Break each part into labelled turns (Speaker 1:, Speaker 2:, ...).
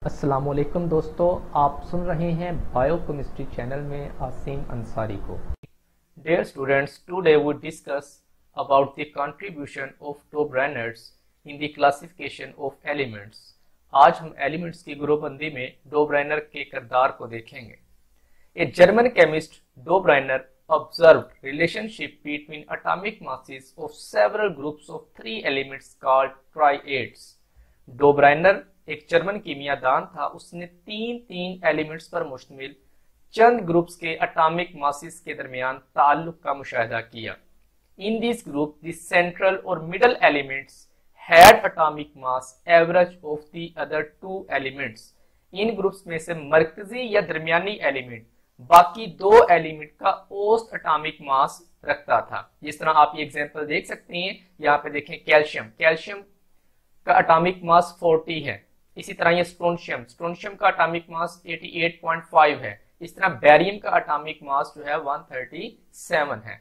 Speaker 1: अस्सलामुअलैकुम दोस्तों, आप सुन रहे हैं बायोकेमिस्ट्री चैनल में आसिम अंसारी को। Dear students, today we discuss about the contribution of Dobereiner in the classification of elements। आज हम एलिमेंट्स की ग्रुपबंदी में डोबराइनर के किरदार को देखेंगे। A German chemist Dobereiner observed relationship between atomic masses of several groups of three elements called triads। डोबराइनर एक German कीमियादान था। उसने तीन एलिमेंट्स पर मुश्तमिल चंद ग्रुप्स के एटॉमिक मासेस के दरमियान ताल्लुक का मुशाहिदा किया। In this group the central और middle elements had atomic mass average of the other two elements. इन ग्रुप्स में से मरकजी या दरमियानी एलिमेंट बाकी दो एलिमेंट का औसत एटॉमिक मास रखता था। जिस तरह आप ये एग्जांपल देख सकते हैं, यहाँ पे देखें कैल्शियम का एटॉमिक मास 40 है। इसी तरह ये स्ट्रोंशियम का एटॉमिक मास 88.5 है। इस तरह बेरियम का एटॉमिक मास जो है 137 है।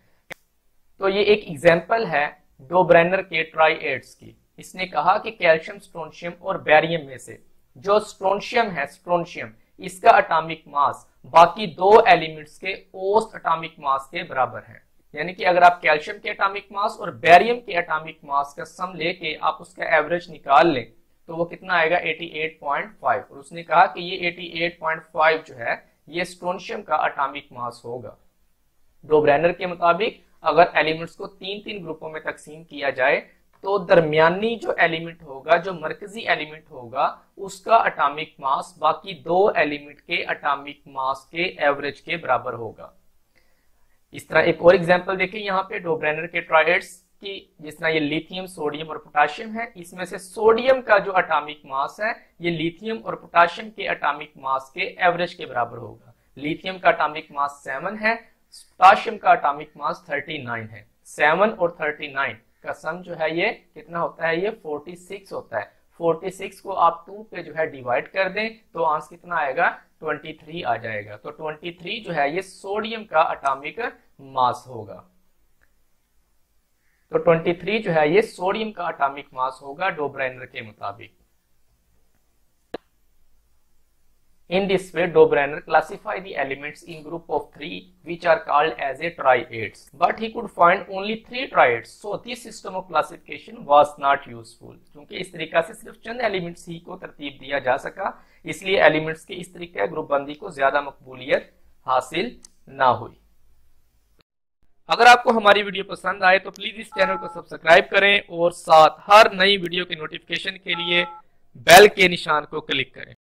Speaker 1: तो ये एक एग्जांपल है डोबराइनर के ट्राइएड्स की। इसने कहा कि कैल्शियम, स्ट्रोंशियम और बेरियम में से जो स्ट्रोंशियम इसका एटॉमिक मास बाकी दो एलिमेंट्स के औसत एटॉमिक मास के बराबर है। यानी कि अगर आप कैल्शियम के एटॉमिक मास और बेरियम के एटॉमिक मास का सम लेके आप उसका एवरेज निकाल लें तो वो कितना आएगा 88.5। और उसने कहा कि ये 88.5 जो है ये स्ट्रोंशियम का एटॉमिक मास होगा। डोबराइनर के मुताबिक अगर एलिमेंट्स को तीन ग्रुपों में तकसीम किया जाए तो दरमियानी जो एलिमेंट होगा, जो मरकजी एलिमेंट होगा, उसका एटॉमिक मास बाकी दो एलिमेंट के एटॉमिक मास के एवरेज के बराबर होगा। इस तरह एक और एग्जांपल देखें यहाँ पे डोबराइनर के ट्राइएड्स की। जिस तरह ये लिथियम, सोडियम और पोटाशियम है, इसमें से सोडियम का जो एटॉमिक मास है ये लिथियम और पोटाशियम के एटॉमिक मास के एवरेज के बराबर होगा। लिथियम का एटॉमिक मास 7 है, पोटाशियम का एटॉमिक मास 39 है। 7 और 39 का सम जो है ये कितना होता है, ये 46 होता है। 46 को आप 2 पे जो है डिवाइड कर दें तो आंसर कितना आएगा, 23 आ जाएगा। तो 23 जो है ये सोडियम का एटॉमिक मास होगा। तो 23 जो है ये सोडियम का एटॉमिक मास होगा डोबराइनर के मुताबिक। In this way, Dobereiner classified the elements in group of 3 which are called as a triads. But he could find only 3 triads, so this system of classification was not useful. क्योंकि इस तरीका से सिर्फ चंद elements ही को तरतीब दिया जा सका, इसलिए एलिमेंट्स के इस तरीके ग्रुप बंदी को ज्यादा मकबूलियत हासिल ना हुई। अगर आपको हमारी वीडियो पसंद आए तो प्लीज इस चैनल को सब्सक्राइब करें और साथ हर नई वीडियो की नोटिफिकेशन के लिए बेल के निशान को क्लिक करें।